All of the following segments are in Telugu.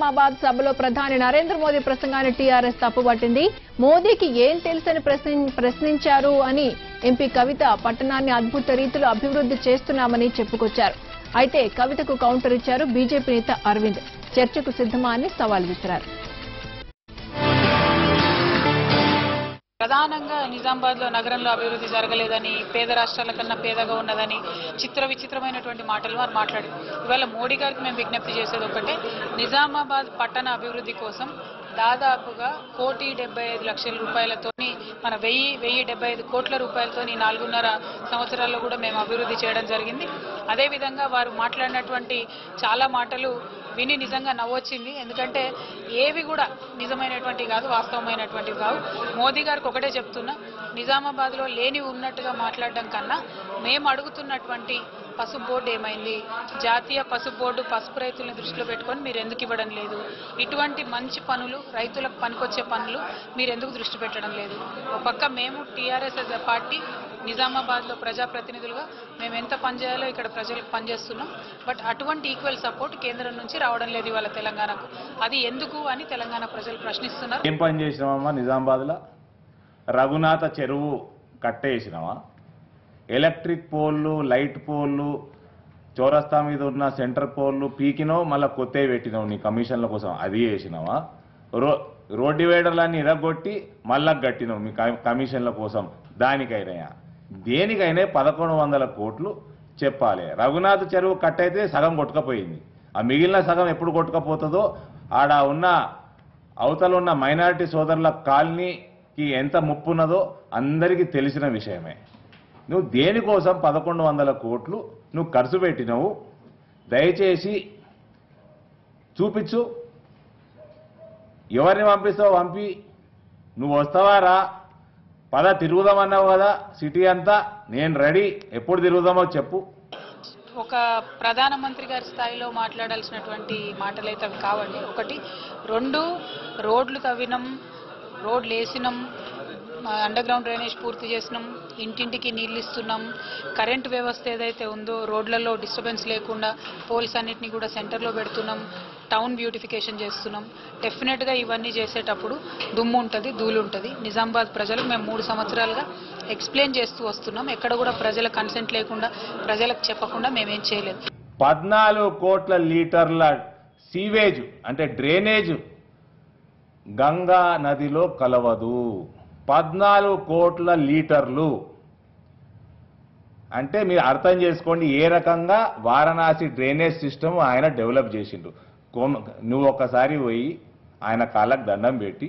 నిజామాబాద్ సభలో ప్రధాని నరేంద్ర మోదీ ప్రసంగాన్ని టీఆర్ఎస్ తప్పుపట్టింది. మోదీకి ఏం తెలుసని ప్రశ్నించారు అని ఎంపీ కవిత పట్టణాన్ని అద్భుత రీతిలో అభివృద్ధి చేస్తున్నామని చెప్పుకొచ్చారు. అయితే కవితకు కౌంటర్ ఇచ్చారు బీజేపీ నేత అరవింద్. చర్చకు సిద్ధమా అని సవాల్ విసిరారు. ప్రధానంగా నిజామాబాద్ లో నగరంలో అభివృద్ధి జరగలేదని, పేద రాష్ట్రాల కన్నా పేదగా ఉన్నదని విచిత్రమైనటువంటి మాటలు వారు మాట్లాడారు. ఇవాళ మోడీ గారికి మేము విజ్ఞప్తి చేసేది ఒకటే, నిజామాబాద్ పట్టణ అభివృద్ధి కోసం దాదాపుగా 1,75,00,000 రూపాయలతోని మన 1,075 కోట్ల రూపాయలతోని 4.5 సంవత్సరాల్లో కూడా మేము అభివృద్ధి చేయడం జరిగింది. అదేవిధంగా వారు మాట్లాడినటువంటి చాలా మాటలు విని నిజంగా నవ్వొచ్చింది. ఎందుకంటే ఏవి కూడా నిజమైనటువంటి కాదు, వాస్తవమైనటువంటివి కావు. మోదీ గారికి ఒకటే చెప్తున్నా, నిజామాబాద్లో లేని ఉన్నట్టుగా మాట్లాడడం కన్నా మేము అడుగుతున్నటువంటి పసుపు బోర్డు ఏమైంది, జాతీయ పసుపు బోర్డు పసుపు రైతులను దృష్టిలో పెట్టుకొని మీరు ఎందుకు ఇవ్వడం లేదు, ఇటువంటి మంచి పనులు రైతులకు పనికొచ్చే పనులు మీరు ఎందుకు దృష్టి పెట్టడం లేదు. ఒక పక్క మేము టీఆర్ఎస్ as a పార్టీ నిజామాబాద్లో ప్రజాప్రతినిధులుగా మేము ఎంత పనిచేయాలో ఇక్కడ ప్రజలకు పనిచేస్తున్నాం. బట్ అటువంటి ఈక్వల్ సపోర్ట్ కేంద్రం నుంచి రావడం లేదు ఇవాళ తెలంగాణకు. అది ఎందుకు అని తెలంగాణ ప్రజలు ప్రశ్నిస్తున్నారు. ఏం పని చేసినామమ్మా? నిజామాబాద్లో రఘునాథ చెరువు కట్టేసినావా? ఎలక్ట్రిక్ పోల్లు, లైట్ పోల్లు, చౌరస్తా మీద ఉన్న సెంటర్ పోల్లు పీకినో మళ్ళీ కొత్తవి పెట్టినావు నీ కమిషన్ల కోసం, అది వేసినావా? రోడ్ డివైడర్లన్నీ ఇరగొట్టి మళ్ళా కట్టినావు మీ కమిషన్ల కోసం. దానికైనా దేనికైనా 1,100 కోట్లు చెప్పాలి. రఘునాథ్ చెరువు కట్టయితే సగం కొట్టుకపోయింది. ఆ మిగిలిన సగం ఎప్పుడు కొట్టుకపోతుందో, ఆడ ఉన్న అవతల ఉన్న మైనారిటీ సోదరుల కాలనీకి ఎంత ముప్పు ఉన్నదో అందరికీ తెలిసిన విషయమే. నువ్వు దేనికోసం 1,100 కోట్లు నువ్వు ఖర్చు పెట్టినవు? దయచేసి చూపించు. ఎవరిని పంపిస్తావు పంపి, నువ్వు వస్తావా రా, పద తిరుగుదామన్నావు కదా సిటీ అంతా, నేను రెడీ, ఎప్పుడు తిరుగుదామో చెప్పు. ఒక ప్రధానమంత్రి గారి స్థాయిలో మాట్లాడాల్సినటువంటి మాటలైతే అవి కావండి. ఒకటి, 2 రోడ్లు తవ్వినాం, రోడ్లు వేసినాం, అండర్ గ్రౌండ్ డ్రైనేజ్ పూర్తి చేసినాం, ఇంటింటికి నీళ్ళు ఇస్తున్నాం, కరెంటు వ్యవస్థ ఏదైతే ఉందో రోడ్లలో డిస్టర్బెన్స్ లేకుండా పోల్స్ అన్నింటినీ కూడా సెంటర్లో పెడుతున్నాం, టౌన్ బ్యూటిఫికేషన్ చేస్తున్నాం. డెఫినెట్గా ఇవన్నీ చేసేటప్పుడు దుమ్ము ఉంటుంది, ధూళి ఉంటుంది. నిజామాబాద్ ప్రజలకు మేము 3 సంవత్సరాలుగా ఎక్స్ప్లెయిన్ చేస్తూ వస్తున్నాం. ఎక్కడ కూడా ప్రజల కన్సెంట్ లేకుండా, ప్రజలకు చెప్పకుండా మేమేం చేయలేదు. 14 కోట్ల లీటర్ల సీవేజ్ అంటే డ్రైనేజ్ గంగా నదిలో కలవదు. 14 కోట్ల లీటర్లు అంటే మీరు అర్థం చేసుకోండి ఏ రకంగా వారణాసి డ్రైనేజ్ సిస్టమ్ ఆయన డెవలప్ చేసిండు. నువ్వు ఒక్కసారి పోయి ఆయన కాళ్ళకు దండం పెట్టి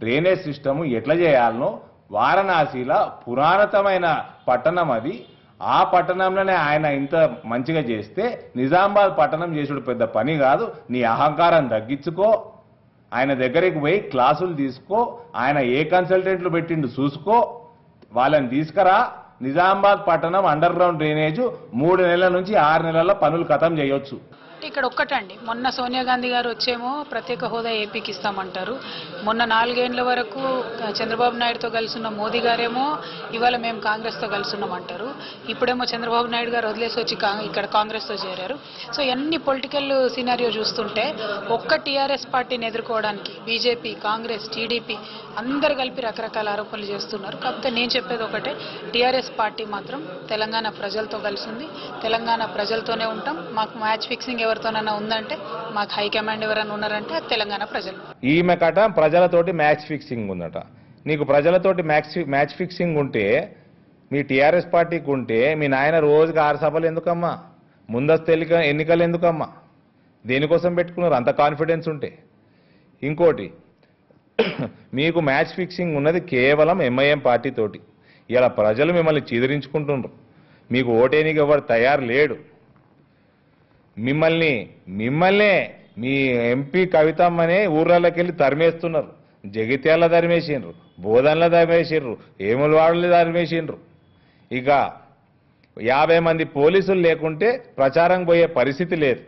డ్రైనేజ్ సిస్టమ్ ఎట్లా చేయాలనో, వారణాసిలో పురాతనమైన పట్టణం అది, ఆ పట్టణంలోనే ఆయన ఇంత మంచిగా చేస్తే నిజామాబాద్ పట్టణం చేసుడు పెద్ద పని కాదు. నీ అహంకారం తగ్గించుకో, ఆయన దగ్గరికి పోయి క్లాసులు తీసుకో, ఆయన ఏ కన్సల్టెంట్లు పెట్టిండు చూసుకో, వాళ్ళని తీసుకురా. నిజామాబాద్ పట్టణం అండర్ గ్రౌండ్ డ్రైనేజ్ 3 నెలల నుంచి 6 నెలల పనులు ఖతం చేయొచ్చు. ఇక్కడ ఒక్కటండి, మొన్న సోనియా గాంధీ గారు వచ్చేమో ప్రత్యేక హోదా ఏపీకి ఇస్తామంటారు. మొన్న 4 ఏళ్ల వరకు చంద్రబాబు నాయుడుతో కలిసి ఉన్న మోదీ గారేమో ఇవాళ మేము కాంగ్రెస్తో కలిసి ఉన్నామంటారు. ఇప్పుడేమో చంద్రబాబు నాయుడు గారు వదిలేసి వచ్చి ఇక్కడ కాంగ్రెస్తో చేరారు. సో ఎన్ని పొలిటికల్ సినారియో చూస్తుంటే ఒక్క టీఆర్ఎస్ పార్టీని ఎదుర్కోవడానికి బీజేపీ, కాంగ్రెస్, టీడీపీ అందరు కలిపి రకరకాల ఆరోపణలు చేస్తున్నారు. కాకపోతే నేను చెప్పేది ఒకటే, టీఆర్ఎస్ పార్టీ మాత్రం తెలంగాణ ప్రజలతో కలిసి ఉంది, తెలంగాణ ప్రజలతోనే ఉంటాం. మాకు మ్యాచ్ ఫిక్సింగ్ ఎవరితోనైనా ఉందంటే, మాకు హైకమాండ్ ఎవరైనా ఉన్నారంటే అది తెలంగాణ ప్రజలు. ఈమె కట ప్రజలతోటి మ్యాచ్ ఫిక్సింగ్ ఉందట. నీకు ప్రజలతోటి మ్యాచ్ ఫిక్సింగ్ ఉంటే, మీ టీఆర్ఎస్ పార్టీకి ఉంటే, మీ నాయన రోజుకి 6 సభలు ఎందుకమ్మా? ముందస్తు ఎన్నికలు ఎందుకమ్మా? దేనికోసం పెట్టుకున్నారు అంత కాన్ఫిడెన్స్ ఉంటే? ఇంకోటి, మీకు మ్యాచ్ ఫిక్సింగ్ ఉన్నది కేవలం ఎంఐఎం పార్టీ తోటి. ఇలా ప్రజలు మిమ్మల్ని చీదరించుకుంటున్నారు. మీకు ఓటేనికి ఎవరు తయారు లేడు. మిమ్మల్నే మీ ఎంపీ కవితమ్మనే ఊర్లలోకి వెళ్ళి తరిమేస్తున్నారు. జగిత్యాల తరిమేసిండ్రు, బోధనలో తరిమేసిండ్రు, ఏములవాడలు తరిమేసిండ్రు. ఇక 50 మంది పోలీసులు లేకుంటే ప్రచారం పోయే పరిస్థితి లేదు.